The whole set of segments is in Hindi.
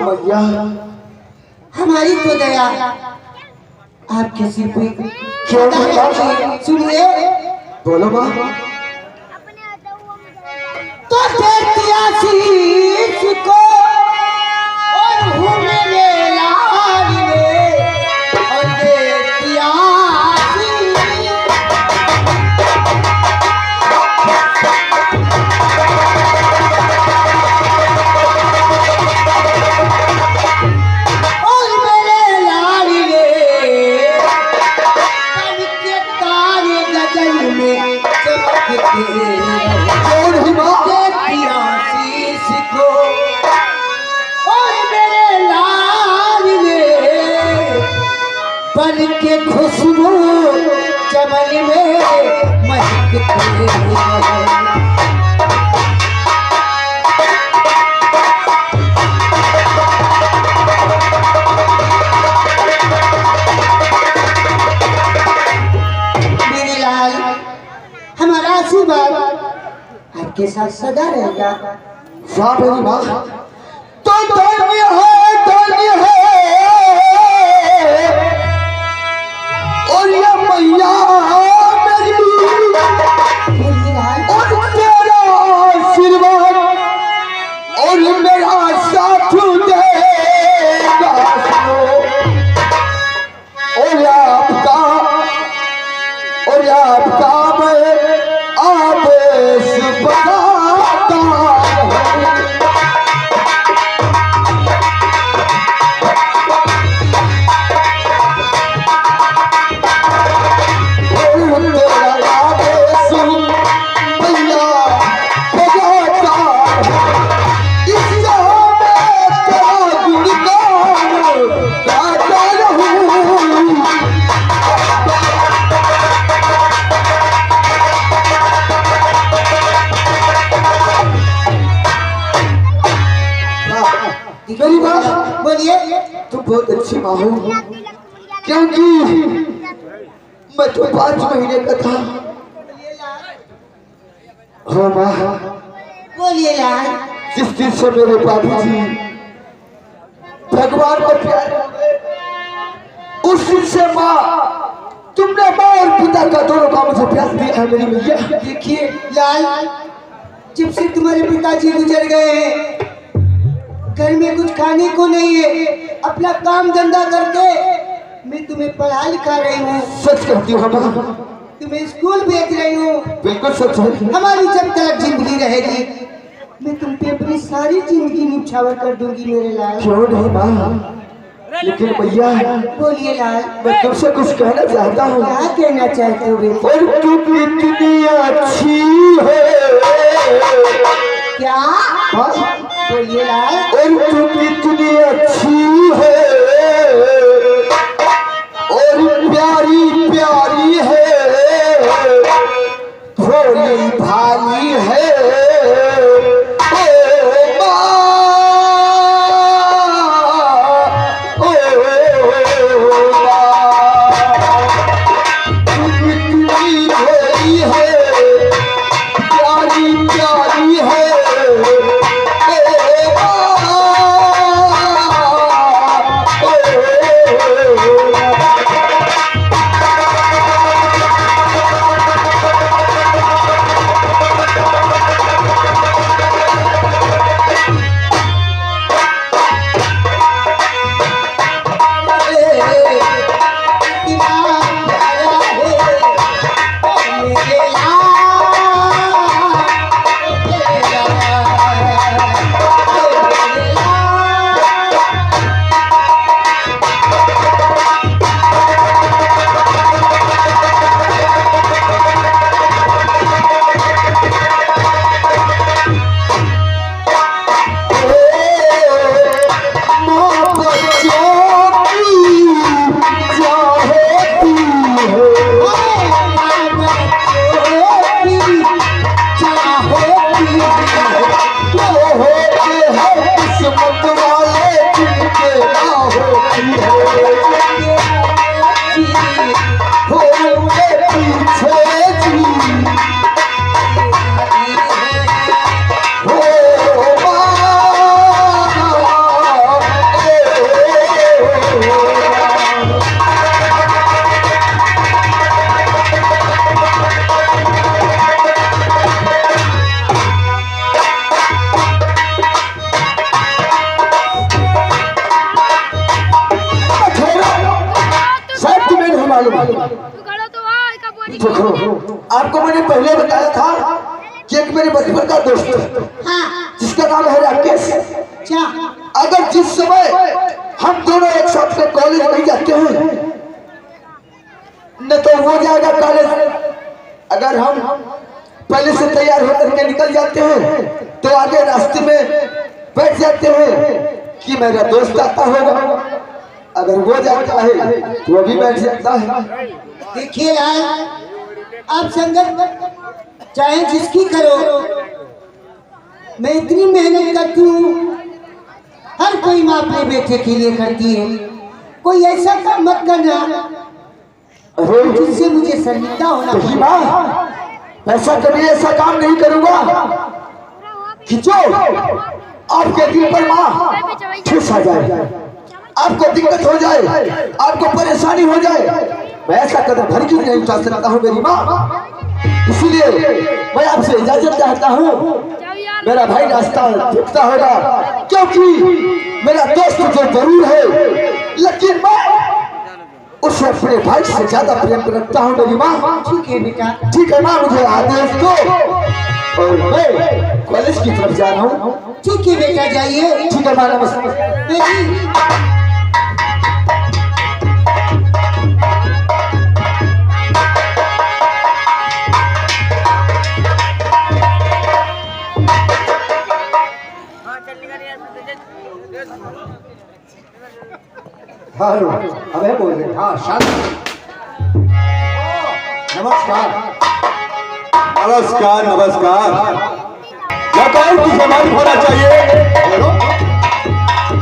मैया हमारी तो दया आपके सिर पे क्यों नहीं? सुनिए, बोलो माँ। तो देती आशीष को और हूँ मेरे लाल में और देती आशीष और मेरे लाल में कल के तारे गगन में चमकते बन के खुशबू चमन में महकते मेरे लाल, हमारा आशीर्वाद आपके साथ सदा रहेगा। वाह मेरी माँ, तो धन्य है और ये मैया मेरी और तेरा आशीर्वाद और मेरा साथ देगा और आपका मैं आदेश बताता हूँ। मेरी माँ बोलिए। तू बहुत अच्छी माँ हो, क्योंकि मैं तो 5 महीने का था। हाँ माँ, बोलिए लाल। जिस दिन से मेरे बाबूजी भगवान को प्यार हो गए, उस दिन से माँ तुमने माँ और पिता का दोनों का मुझे प्यार दिया है मेरी मैया। देखिए लाल, जब से तुम्हारे पिताजी गुजर गए हैं, घर में कुछ खाने को नहीं है, अपना काम धंधा करके मैं तुम्हें पढ़ा लिखा रही हूँ, सच कहती हूँ माँ, तुम्हें स्कूल भेज रही हूँ। बिल्कुल सच है। हमारी जब तक जिंदगी रहेगी मैं तुम पे अपनी सारी जिंदगी निछावर कर दूंगी मेरे लाल। क्यों नहीं माँ, लेकिन भैया बोलिए लाल। मैं तुमसे कुछ कहना चाहता हूँ। क्या कहना चाहते हो बेटा? और तुम इतनी अच्छी है। क्या? हाँ? बोलिए लाल। और तुम इतनी अच्छी है और प्यारी प्यारी है, भोली भाली है। मेरे लाल आपको मैंने पहले बताया था कि एक मेरे बचपन का दोस्त है हाँ जिसका नाम है राकेश। अच्छा अगर जिस समय हम दोनों एक साथ में कॉलेज नहीं जाते हैं न तो हो जाएगा कॉलेज, अगर हम पहले से तैयार होकर के निकल जाते हैं तो आगे रास्ते में बैठ जाते हैं कि मेरा दोस्त आता होगा, अगर वो जाता है तो वो भी बैठ जाता है। देखिए यार, आप संगत चाहे जिसकी करो, मैं इतनी मेहनत करती हूँ, हर कोई माँ अपने बेटे के लिए करती है। कोई ऐसा काम मत करना जिससे मुझे शर्मिंदा होना तो माँ ऐसा कभी ऐसा काम नहीं करूंगा कि जो आपके दिल पर माँ ठेस आ जाए, आपको दिक्कत हो जाए, आपको परेशानी हो जाए। मैं ऐसा कदम भर की नहीं उठा सकता हूँ मेरी माँ, इसीलिए मैं आपसे इजाजत चाहता हूँ। मेरा भाई रास्ता देखता होगा क्योंकि मेरा दोस्त तो जरूर है, लेकिन मैं उसे अपने भाई से ज्यादा प्रेम रखता हूँ मेरी माँ। ठीक है बेटा, ठीक है माँ, मुझे आदेश दो और मैं कॉलेज की तरफ जा रहा हूँ। ठीक है बेटा, जाइए। ठीक है माँ, नमस्ते। हेलो, अबे बोल रहे। हाँ शांत। नमस्कार नमस्कार नमस्कार। क्या काम की सामान होना चाहिए?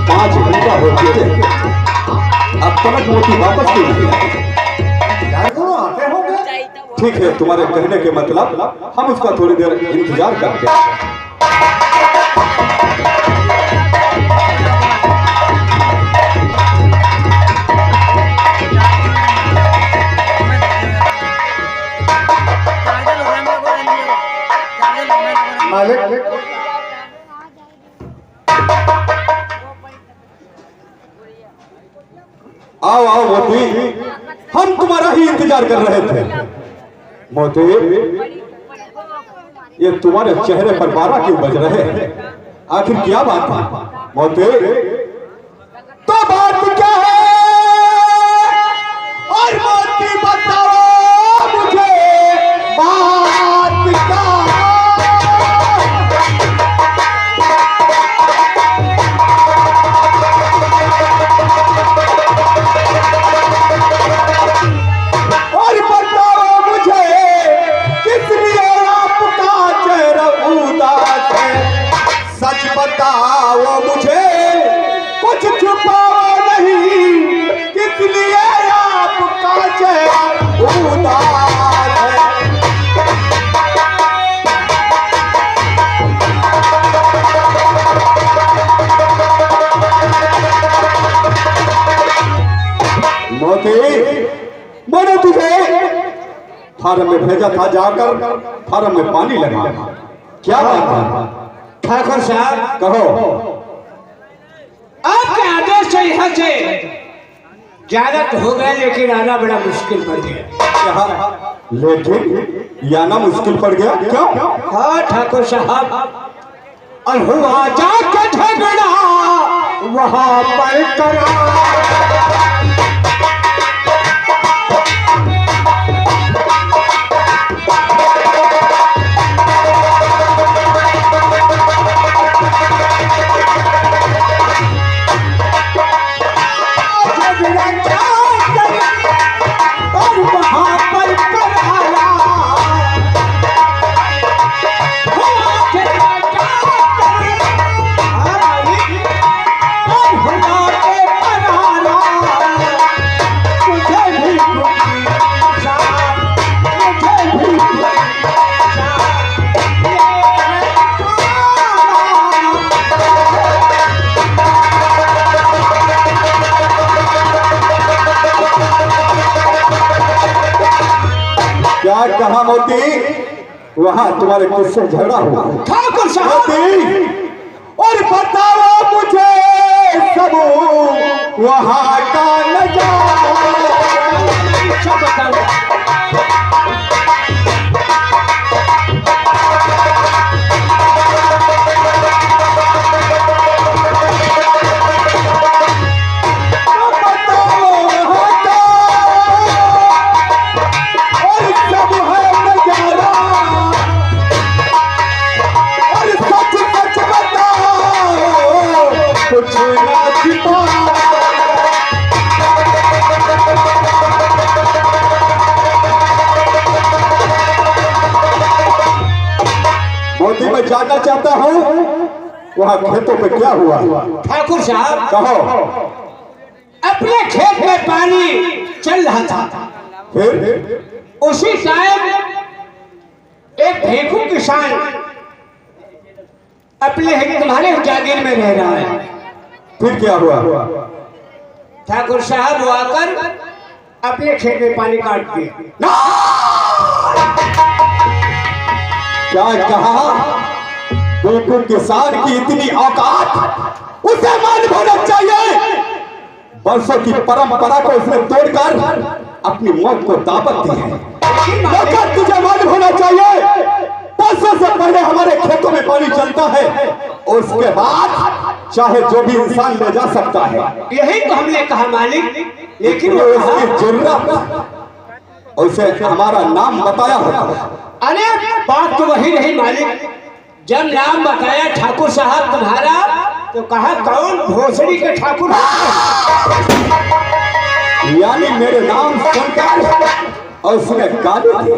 5 घंटा हो गए, अब तक मोती वापस क्यों नहीं आई? यार दोनों आते होंगे। ठीक है, तुम्हारे कहने के मतलब हम उसका थोड़ी देर इंतजार करते हैं। मालिक आओ आओ मोती, हम तुम्हारा ही इंतजार कर रहे थे। मोती, ये तुम्हारे चेहरे पर 12 क्यों बज रहे हैं? आखिर क्या बात है मोती? तो बात क्या है और मोती बताओ मुझे, बात क्या है? और बताओ मुझे किस लिए आपका चेहरा उदास है? सच बताओ मुझे, कुछ छुपाओ नहीं, किस लिए आपका चेहरा उदास है? मोती, मैंने तुझे फार्म में भेजा था, जाकर फार्म में पानी लगा। क्या बात है? ठाकुर साहब, कहो। आपके आदेश से यहाँ से जाना तो हो गया, लेकिन आना बड़ा मुश्किल पड़ गया। लेकिन ये आना मुश्किल पड़ गया, क्यों? हाँ ठाकुर साहब, और हुआ जाके झगड़ा वहाँ पर करा। और वहाँ पर कराया, हुआ झगड़ा और हुआ के करारा। मुझे भी क्या कहा मोती? वहाँ तुम्हारे किससे झगड़ा हुआ? ठाकुर साहब, मोती, और बताओ मुझे सब वहाँ का नजारा। सब बताओ। जानना चाहता हूँ वहाँ खेतों पे क्या हुआ। ठाकुर साहब कहो। अपने खेत में पानी चल रहा था, फिर उसी टाइम एक भेखू किसान अपने तुम्हारे जागीर में रह रहा है। फिर क्या हुआ। ठाकुर साहब वो आकर अपने खेत में पानी काट दिए। क्या कहा। बिल्कुल किसान की इतनी औकात, उसे मालूम होना चाहिए बरसों की परंपरा को उसने तोड़कर अपनी मौत को दावत दी है। मगर तुझे मालूम होना चाहिए बरसों से पहले हमारे खेतों में पानी चलता है, उसके बाद चाहे जो भी इंसान ले जा सकता है। यही तो हमने कहा मालिक, लेकिन वो उसकी जरूरत उसे हमारा नाम बताया होता। अरे बात तो वही नहीं मालिक, जब नाम बताया ठाकुर साहब तुम्हारा तो कहा कौन भोसड़ी के ठाकुर। यानी मेरे नाम सुनकर और उसने गाली दी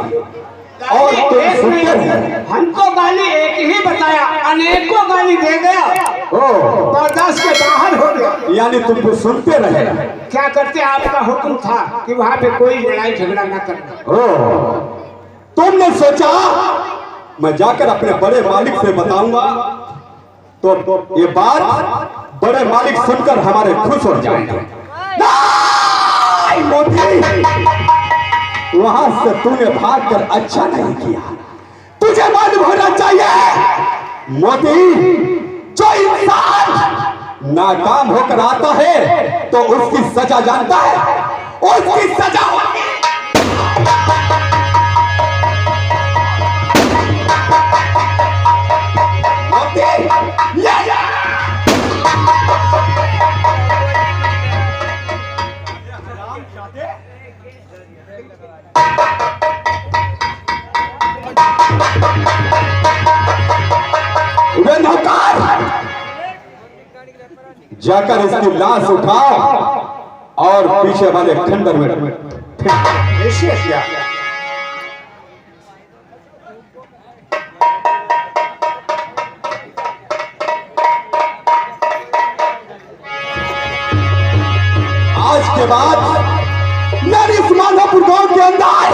और तुम सुनते रहे। हमको गाली एक ही बताया, अनेकों गाली दे गया, बर्दाश्त के बाहर हो गया। यानी तुम तो सुनते रहे। क्या करते, आपका हुक्म था कि वहाँ पे कोई लड़ाई झगड़ा ना करना। तुमने सोचा मैं जाकर अपने बड़े मालिक से बताऊंगा तो ये बात बड़े मालिक सुनकर हमारे खुश हो जाएंगे। वहां से तूने भागकर अच्छा नहीं किया। तुझे मालूम होना चाहिए मोदी, जो इंसान नाकाम होकर आता है तो उसकी सजा जानता है, उसकी सजा होती है। जाकर इसकी लाश उठाओ और पीछे वाले खंडर में किया। आज के बाद यानी इस माधोपुर गांव के अंदर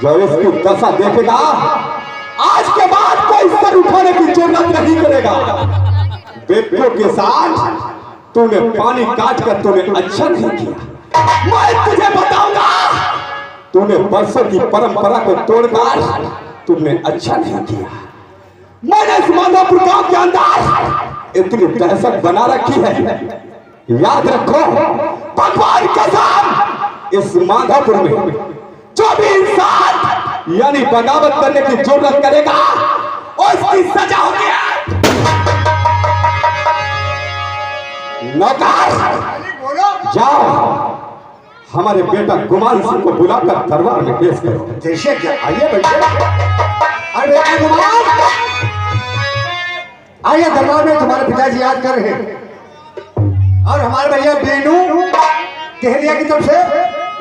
जो इसकी दशा देखेगा, आज के बाद कोई सर उठाने की जरूरत नहीं करेगा। बेटों के साथ तूने पानी काट कर तूने अच्छा नहीं किया। मैं तुझे बताऊंगा, तूने बरसों की परंपरा को तोड़कर तुमने अच्छा नहीं किया। मैंने इस माधोपुर गांव के अंदर इतनी दहशत बना रखी है, याद रखो भगवान कसम, इस माधोपुर में जो भी इंसान यानी बगावत करने की जरूरत करेगा उसकी सजा होगी। नौकर जाओ हमारे बेटा गुमान सिंह को बुलाकर दरबार में पेश करो। जैसे क्या, आइए बैठिए। अरे बेटा गुमान, आइए दरबार में, तुम्हारे पिताजी याद कर रहे हैं। और हमारे भैया बेनू टहलिया की तरफ से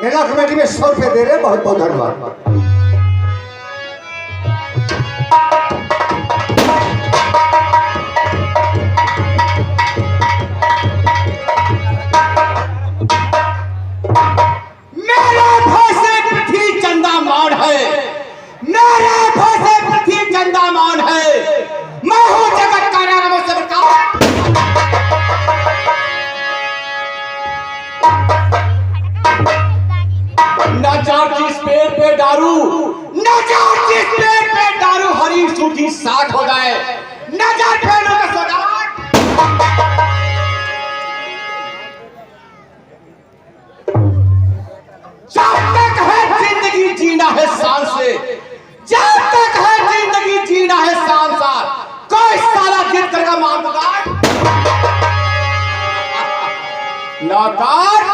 मेला कमेटी में 100 रुपये दे रहे हैं, बहुत बहुत धन्यवाद। सूठी 60 हो जाए, नजर फेरों का सौदागर। जब तक है जिंदगी जीना है शान से, जब तक है जिंदगी जीना है शान से, कोई सारा जिद करेगा मामदार। नौकर,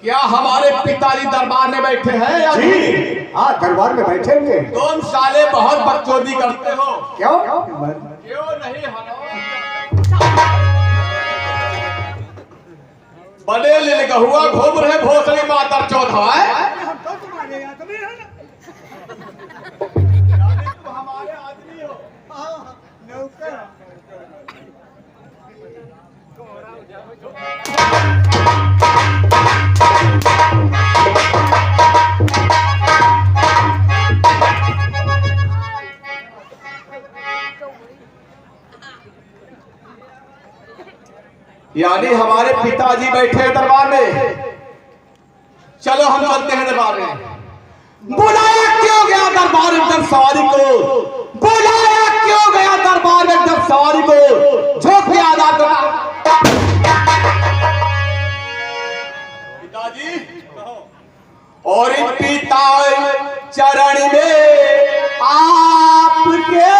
क्या हमारे पिताजी दरबार में बैठे हैं या जी हाँ, दरबार में बैठे हुए। तुम साले बहुत बकचोदी करते हो। क्यों? क्यों नहीं? बड़े ले हुआ घूम रहे भोसड़ी मातर चौथा है। हमारे आदमी हो। यानी हमारे पिताजी बैठे हैं दरबार में। चलो हम चलते हैं दरबार में। बुलाया क्यों गया दरबार में जब सवारी को? बुलाया क्यों गया दरबार में जब सवारी को? झोंक के आजाद करना। पिताजी और इन पिता चरण में आपके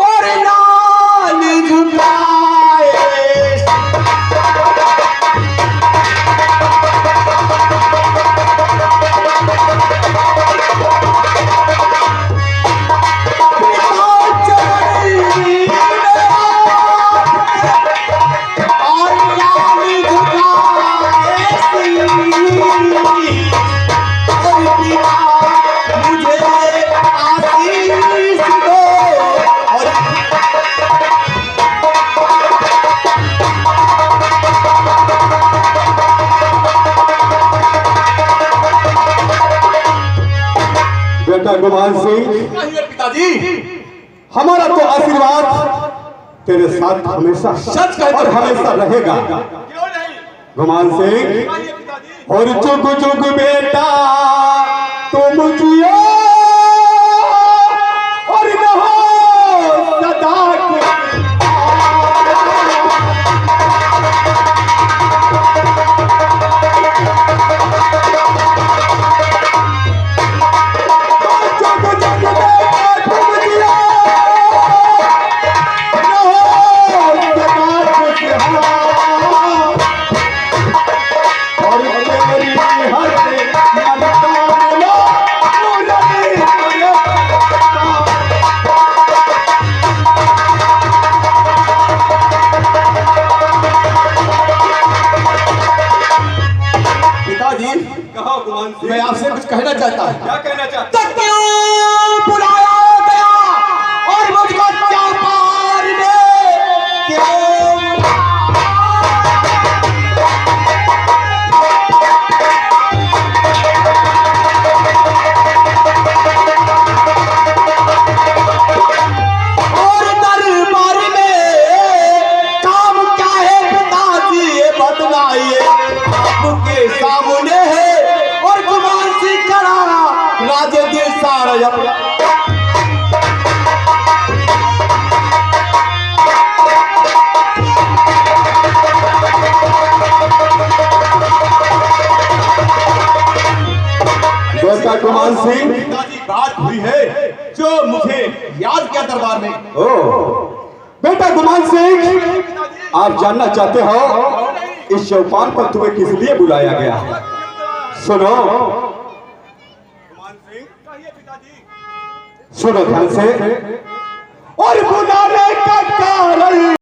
और नाल झुकाए। बेटा गुमान सिंह, पिताजी हमारा तो आशीर्वाद तेरे साथ हमेशा सच कहते और हमेशा रहेगा। क्यों नहीं? गुमान सिंह, पिताजी और जुग जुग बेटा तुम जियो और रहो सदा के। मैं आपसे कुछ कहना चाहता हूँ। क्या कहना चाहते? तो क्यों बुलाया गया और मुझको चौपाल में क्यों? और दरबार में काम क्या है पिताजी ये बतलाइए। आपके सामने है और गुमान सिंह करा राजे दिल सारा अपना। बेटा गुमान सिंह, पिताजी बात हुई है जो मुझे याद किया दरबार में। ओ बेटा गुमान सिंह, आप जानना चाहते हो इस चौपाल पर तुम्हें किस लिए बुलाया गया है? सुनो, सुनो ध्यान से। और बुलाने का कारण